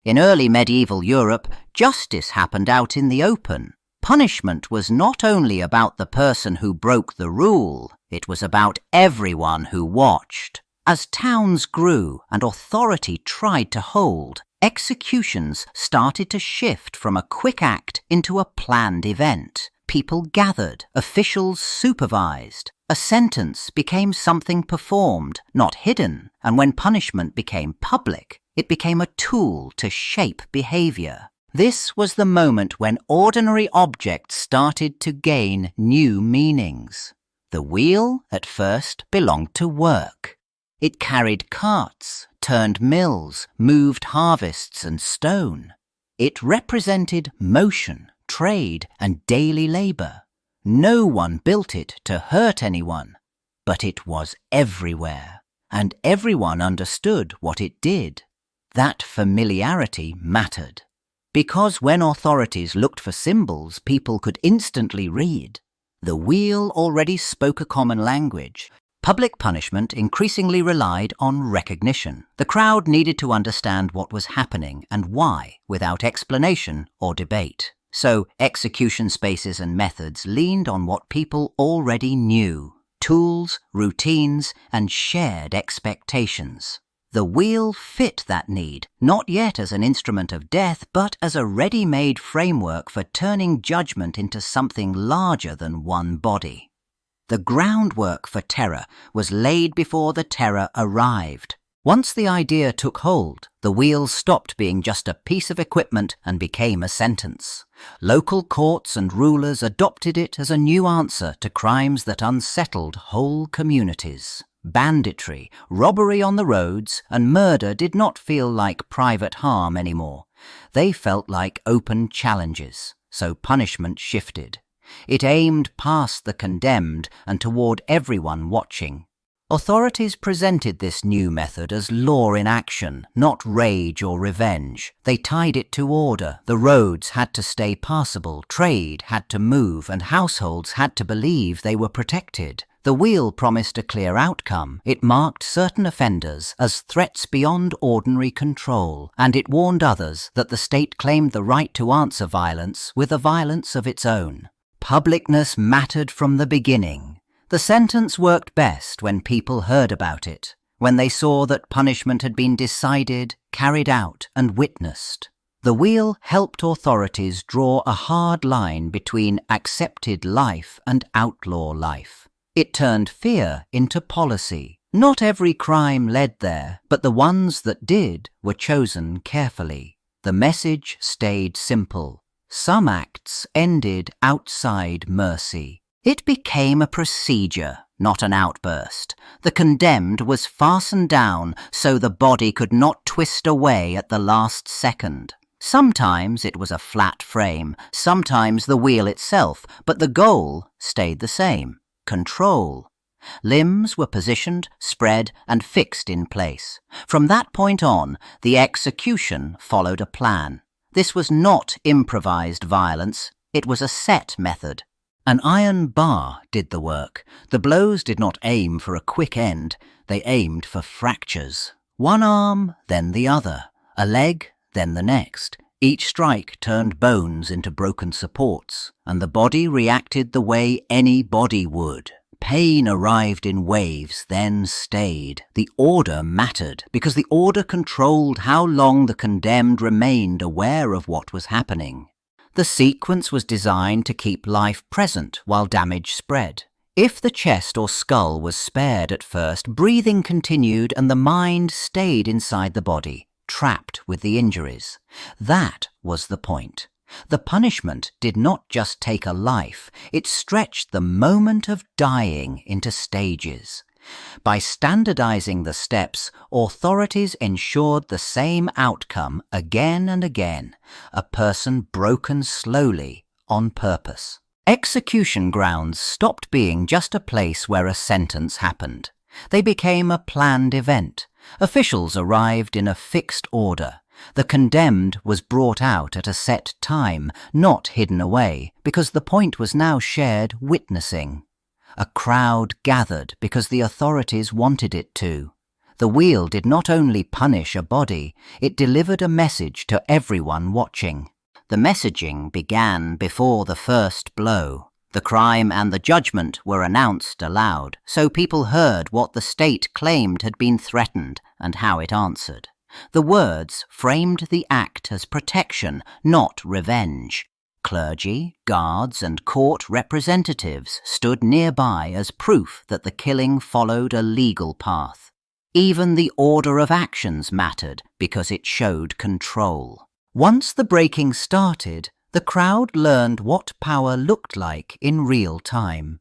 In early medieval Europe, justice happened out in the open. Punishment was not only about the person who broke the rule, it was about everyone who watched. As towns grew and authority tried to hold, executions started to shift from a quick act into a planned event. People gathered, officials supervised. A sentence became something performed, not hidden, and when punishment became public, it became a tool to shape behavior. This was the moment when ordinary objects started to gain new meanings. The wheel, at first, belonged to work. It carried carts, turned mills, moved harvests and stone. It represented motion, trade, and daily labor. No one built it to hurt anyone, but it was everywhere, and everyone understood what it did. That familiarity mattered. Because when authorities looked for symbols people could instantly read, the wheel already spoke a common language. Public punishment increasingly relied on recognition. The crowd needed to understand what was happening and why, without explanation or debate. So execution spaces and methods leaned on what people already knew: tools, routines, and shared expectations. The wheel fit that need, not yet as an instrument of death, but as a ready-made framework for turning judgment into something larger than one body. The groundwork for terror was laid before the terror arrived. Once the idea took hold, the wheel stopped being just a piece of equipment and became a sentence. Local courts and rulers adopted it as a new answer to crimes that unsettled whole communities. Banditry, robbery on the roads, and murder did not feel like private harm anymore. They felt like open challenges, so punishment shifted. It aimed past the condemned and toward everyone watching. Authorities presented this new method as law in action, not rage or revenge. They tied it to order. The roads had to stay passable, trade had to move, and households had to believe they were protected. The wheel promised a clear outcome. It marked certain offenders as threats beyond ordinary control, and it warned others that the state claimed the right to answer violence with a violence of its own. Publicness mattered from the beginning. The sentence worked best when people heard about it, when they saw that punishment had been decided, carried out, and witnessed. The wheel helped authorities draw a hard line between accepted life and outlaw life. It turned fear into policy. Not every crime led there, but the ones that did were chosen carefully. The message stayed simple. Some acts ended outside mercy. It became a procedure, not an outburst. The condemned was fastened down so the body could not twist away at the last second. Sometimes it was a flat frame, sometimes the wheel itself, but the goal stayed the same: control. Limbs were positioned, spread, and fixed in place. From that point on, the execution followed a plan. This was not improvised violence, it was a set method. An iron bar did the work. The blows did not aim for a quick end, they aimed for fractures. One arm, then the other. A leg, then the next. Each strike turned bones into broken supports, and the body reacted the way any body would. Pain arrived in waves, then stayed. The order mattered, because the order controlled how long the condemned remained aware of what was happening. The sequence was designed to keep life present while damage spread. If the chest or skull was spared at first, breathing continued and the mind stayed inside the body, trapped with the injuries. That was the point. The punishment did not just take a life, it stretched the moment of dying into stages. By standardizing the steps, authorities ensured the same outcome again and again: a person broken slowly on purpose. Execution grounds stopped being just a place where a sentence happened. They became a planned event. Officials arrived in a fixed order. The condemned was brought out at a set time, not hidden away, because the point was now shared witnessing. A crowd gathered because the authorities wanted it to. The wheel did not only punish a body, it delivered a message to everyone watching. The messaging began before the first blow. The crime and the judgment were announced aloud, so people heard what the state claimed had been threatened and how it answered. The words framed the act as protection, not revenge. Clergy, guards, and court representatives stood nearby as proof that the killing followed a legal path. Even the order of actions mattered because it showed control. Once the breaking started, the crowd learned what power looked like in real time.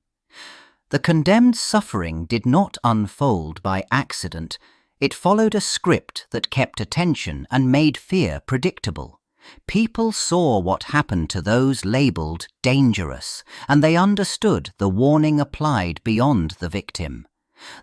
The condemned's suffering did not unfold by accident. It followed a script that kept attention and made fear predictable. People saw what happened to those labelled dangerous, and they understood the warning applied beyond the victim.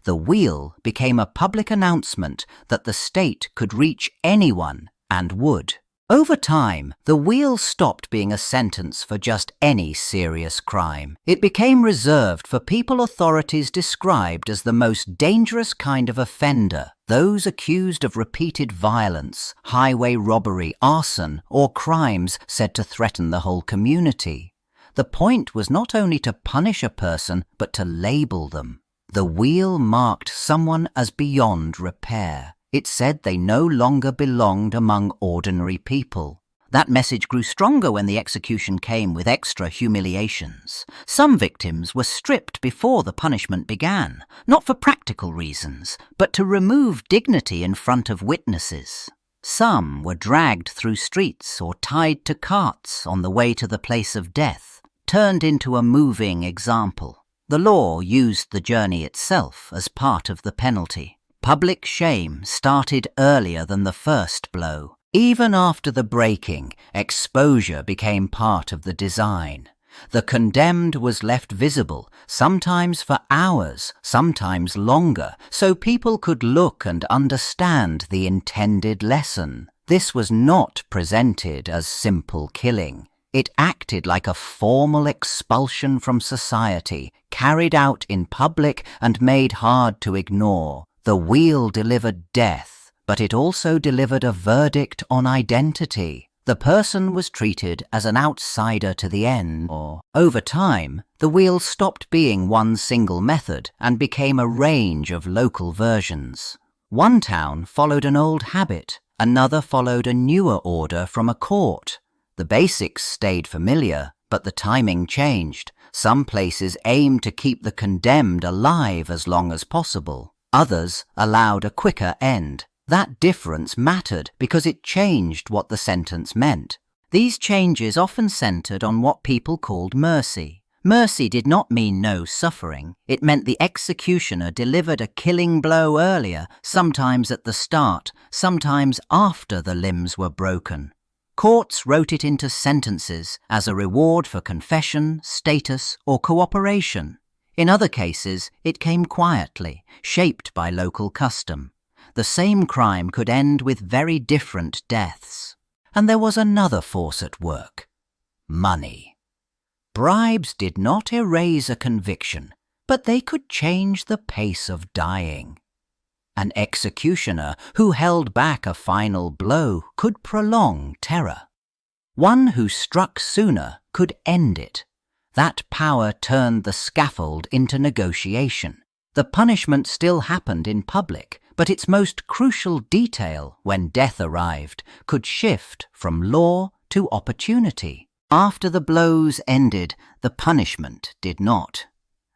The wheel became a public announcement that the state could reach anyone and would. Over time, the wheel stopped being a sentence for just any serious crime. It became reserved for people authorities described as the most dangerous kind of offender, those accused of repeated violence, highway robbery, arson, or crimes said to threaten the whole community. The point was not only to punish a person, but to label them. The wheel marked someone as beyond repair. It said they no longer belonged among ordinary people. That message grew stronger when the execution came with extra humiliations. Some victims were stripped before the punishment began, not for practical reasons, but to remove dignity in front of witnesses. Some were dragged through streets or tied to carts on the way to the place of death, turned into a moving example. The law used the journey itself as part of the penalty. Public shame started earlier than the first blow. Even after the breaking, exposure became part of the design. The condemned was left visible, sometimes for hours, sometimes longer, so people could look and understand the intended lesson. This was not presented as simple killing. It acted like a formal expulsion from society, carried out in public and made hard to ignore. The wheel delivered death, but it also delivered a verdict on identity. The person was treated as an outsider to the end. Over time, the wheel stopped being one single method and became a range of local versions. One town followed an old habit, another followed a newer order from a court. The basics stayed familiar, but the timing changed. Some places aimed to keep the condemned alive as long as possible. Others allowed a quicker end. That difference mattered because it changed what the sentence meant. These changes often centered on what people called mercy. Mercy did not mean no suffering. It meant the executioner delivered a killing blow earlier, sometimes at the start, sometimes after the limbs were broken. Courts wrote it into sentences as a reward for confession, status, or cooperation. In other cases, it came quietly, shaped by local custom. The same crime could end with very different deaths. And there was another force at work: money. Bribes did not erase a conviction, but they could change the pace of dying. An executioner who held back a final blow could prolong terror. One who struck sooner could end it. That power turned the scaffold into negotiation. The punishment still happened in public, but its most crucial detail, when death arrived, could shift from law to opportunity. After the blows ended, the punishment did not.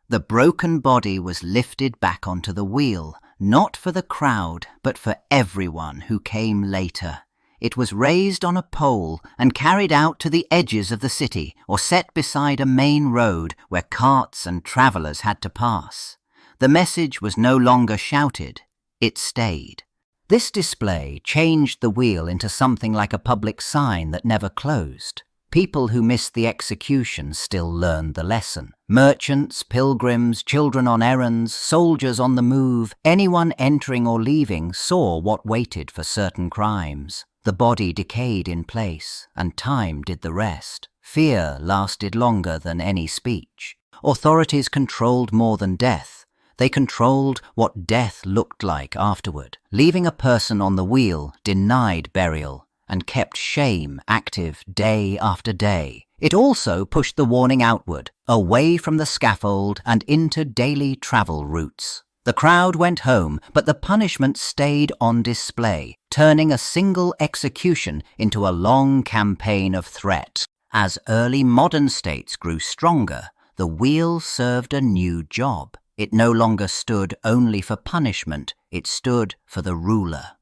The broken body was lifted back onto the wheel, not for the crowd, but for everyone who came later. It was raised on a pole and carried out to the edges of the city or set beside a main road where carts and travellers had to pass. The message was no longer shouted, it stayed. This display changed the wheel into something like a public sign that never closed. People who missed the execution still learned the lesson. Merchants, pilgrims, children on errands, soldiers on the move, anyone entering or leaving saw what waited for certain crimes. The body decayed in place, and time did the rest. Fear lasted longer than any speech. Authorities controlled more than death. They controlled what death looked like afterward, leaving a person on the wheel denied burial and kept shame active day after day. It also pushed the warning outward, away from the scaffold and into daily travel routes. The crowd went home, but the punishment stayed on display, turning a single execution into a long campaign of threat. As early modern states grew stronger, the wheel served a new job. It no longer stood only for punishment, it stood for the ruler.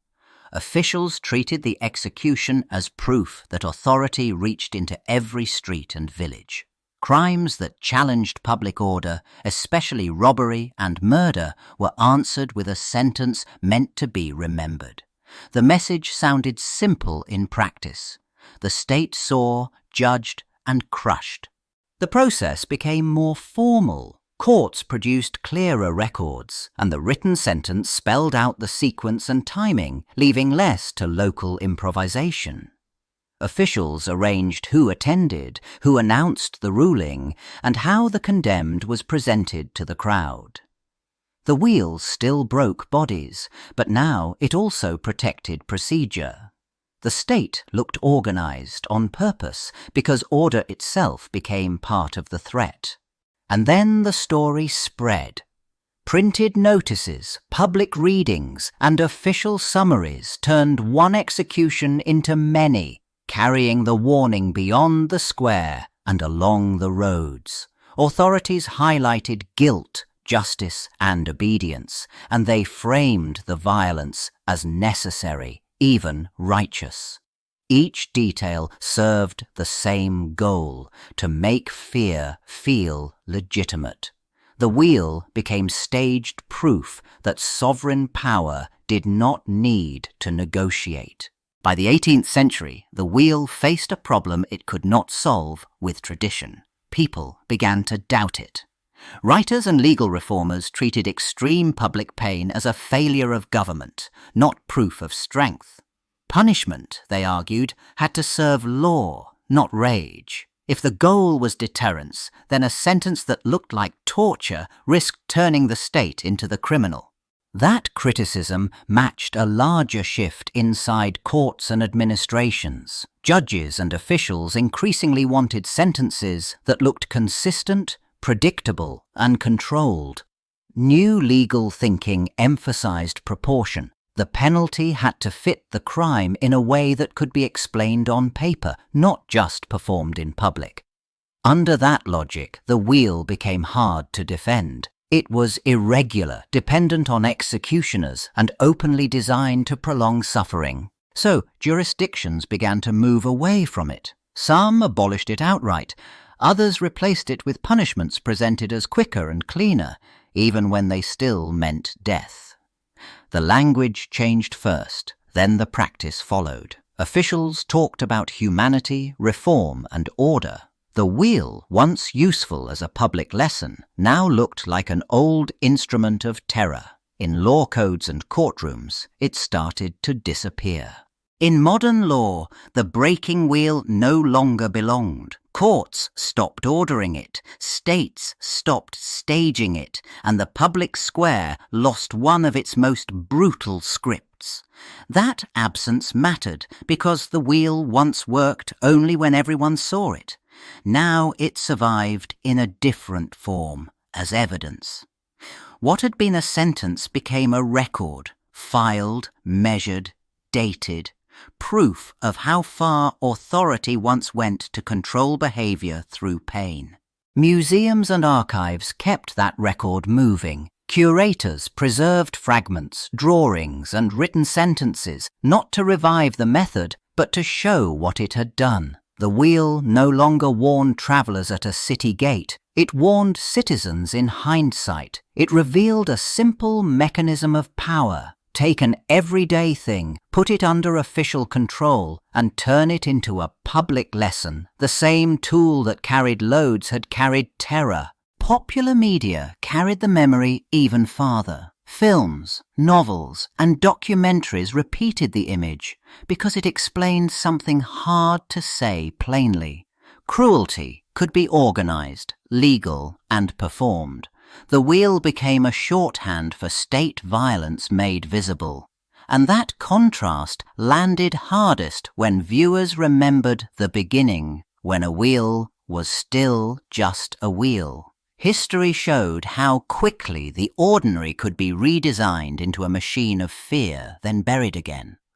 Officials treated the execution as proof that authority reached into every street and village. Crimes that challenged public order, especially robbery and murder, were answered with a sentence meant to be remembered. The message sounded simple in practice. The state saw, judged, and crushed. The process became more formal. Courts produced clearer records, and the written sentence spelled out the sequence and timing, leaving less to local improvisation. Officials arranged who attended, who announced the ruling, and how the condemned was presented to the crowd. The wheel still broke bodies, but now it also protected procedure. The state looked organized on purpose because order itself became part of the threat. And then the story spread. Printed notices, public readings, and official summaries turned one execution into many, carrying the warning beyond the square and along the roads. Authorities highlighted guilt, justice, and obedience, and they framed the violence as necessary, even righteous. Each detail served the same goal, to make fear feel legitimate. The wheel became staged proof that sovereign power did not need to negotiate. By the 18th century, the wheel faced a problem it could not solve with tradition. People began to doubt it. Writers and legal reformers treated extreme public pain as a failure of government, not proof of strength. Punishment, they argued, had to serve law, not rage. If the goal was deterrence, then a sentence that looked like torture risked turning the state into the criminal. That criticism matched a larger shift inside courts and administrations. Judges and officials increasingly wanted sentences that looked consistent, predictable, and controlled. New legal thinking emphasized proportion. The penalty had to fit the crime in a way that could be explained on paper, not just performed in public. Under that logic, the wheel became hard to defend. It was irregular, dependent on executioners, and openly designed to prolong suffering. So jurisdictions began to move away from it. Some abolished it outright. Others replaced it with punishments presented as quicker and cleaner, even when they still meant death. The language changed first, then the practice followed. Officials talked about humanity, reform, and order. The wheel, once useful as a public lesson, now looked like an old instrument of terror. In law codes and courtrooms, it started to disappear. In modern law, the breaking wheel no longer belonged. Courts stopped ordering it, states stopped staging it, and the public square lost one of its most brutal scripts. That absence mattered because the wheel once worked only when everyone saw it. Now it survived in a different form, as evidence. What had been a sentence became a record, filed, measured, dated, proof of how far authority once went to control behavior through pain. Museums and archives kept that record moving. Curators preserved fragments, drawings, and written sentences, not to revive the method, but to show what it had done. The wheel no longer warned travelers at a city gate. It warned citizens in hindsight. It revealed a simple mechanism of power. Take an everyday thing, put it under official control, and turn it into a public lesson. The same tool that carried loads had carried terror. Popular media carried the memory even farther. Films, novels, and documentaries repeated the image because it explained something hard to say plainly. Cruelty could be organized, legal, and performed. The wheel became a shorthand for state violence made visible, and that contrast landed hardest when viewers remembered the beginning, when a wheel was still just a wheel. History showed how quickly the ordinary could be redesigned into a machine of fear, then buried again.